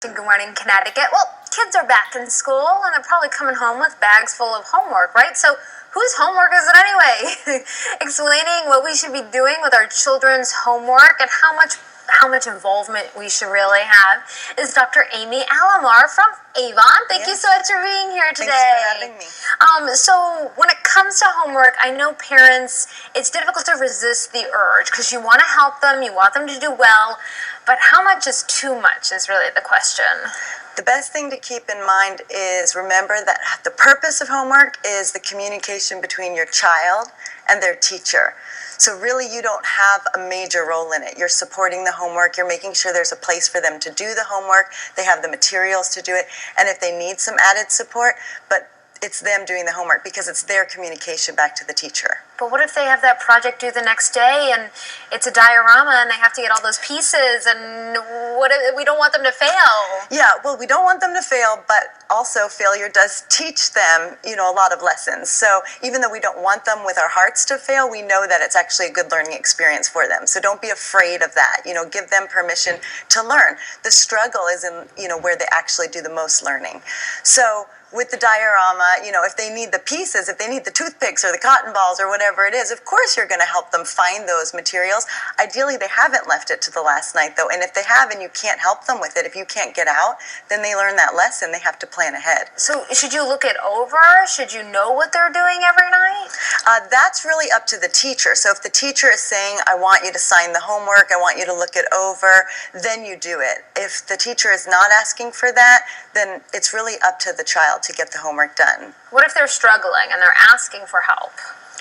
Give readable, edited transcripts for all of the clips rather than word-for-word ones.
Good morning, Connecticut. Well, kids are back in school and they're probably coming home with bags full of homework, right? So whose homework is it anyway? Explaining what we should be doing with our children's homework and how much involvement we should really have is Dr. Amy Alamar from Avon. Thank you so much for being here today. Thanks for having me. So when it comes to homework, I know parents, it's difficult to resist the urge because you want to help them, you want them to do well, but how much is too much is really the question. The best thing to keep in mind is remember that the purpose of homework is the communication between your child and their teacher. So really you don't have a major role in it. You're supporting the homework, you're making sure there's a place for them to do the homework, they have the materials to do it, and if they need some added support, but it's them doing the homework because it's their communication back to the teacher. But what if they have that project due the next day and it's a diorama and they have to get all those pieces and what if we don't want them to fail? Yeah, well, we don't want them to fail, but also failure does teach them, a lot of lessons. So even though we don't want them with our hearts to fail, we know that it's actually a good learning experience for them. So don't be afraid of that. Give them permission to learn. The struggle is in, where they actually do the most learning. So with the diorama, if they need the pieces, if they need the toothpicks or the cotton balls or whatever it is, of course you're going to help them find those materials. Ideally, they haven't left it to the last night, though. And if they have and you can't help them with it, if you can't get out, then they learn that lesson. They have to plan ahead. So should you look it over? Should you know what they're doing every night? That's really up to the teacher. So if the teacher is saying, I want you to sign the homework, I want you to look it over, then you do it. If the teacher is not asking for that, then it's really up to the child to get the homework done. What if they're struggling and they're asking for help?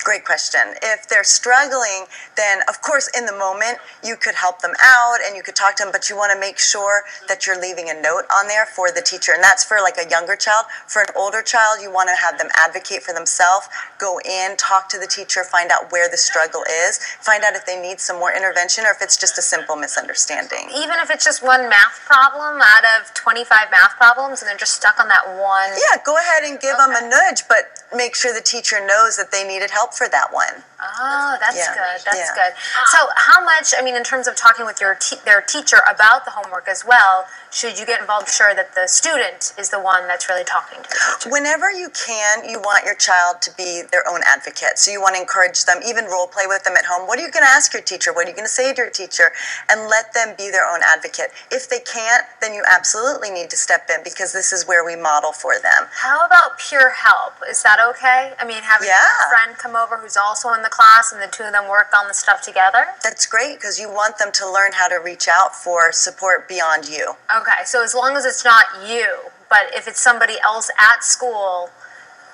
Great question. If they're struggling, then of course in the moment you could help them out and you could talk to them, but you want to make sure that you're leaving a note on there for the teacher. And that's for like a younger child. For an older child, you want to have them advocate for themselves, go in, talk to the teacher, find out where the struggle is, find out if they need some more intervention or if it's just a simple misunderstanding. Even if it's just one math problem out of 25 math problems and they're just stuck on that one? Yeah, go ahead and give them a nudge, but make sure the teacher knows that they needed help for that one. Oh, that's good. That's good. So how much, in terms of talking with their teacher about the homework as well, should you get involved sure that the student is the one that's really talking to the teacher? Whenever you can, you want your child to be their own advocate. So you want to encourage them, even role play with them at home. What are you going to ask your teacher? What are you going to say to your teacher? And let them be their own advocate. If they can't, then you absolutely need to step in because this is where we model for them. How about peer help? Is that okay? Having a friend come over who's also in the class and the two of them work on the stuff together? That's great because you want them to learn how to reach out for support beyond you. Okay, so as long as it's not you, but if it's somebody else at school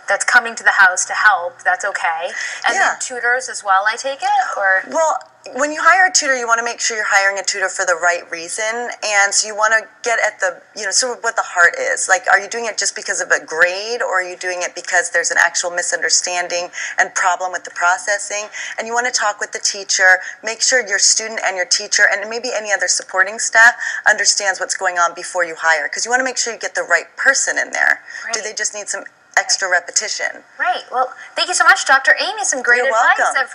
that's coming to the house to help, that's okay. And then tutors as well, I take it? Or? Well, when you hire a tutor, you want to make sure you're hiring a tutor for the right reason. And so you want to get at the, sort of what the heart is. Like, are you doing it just because of a grade or are you doing it because there's an actual misunderstanding and problem with the processing? And you want to talk with the teacher, make sure your student and your teacher and maybe any other supporting staff understands what's going on before you hire. Because you want to make sure you get the right person in there. Right. Do they just need some extra repetition? Right. Well, thank you so much, Dr. Amy. Some great advice. Welcome.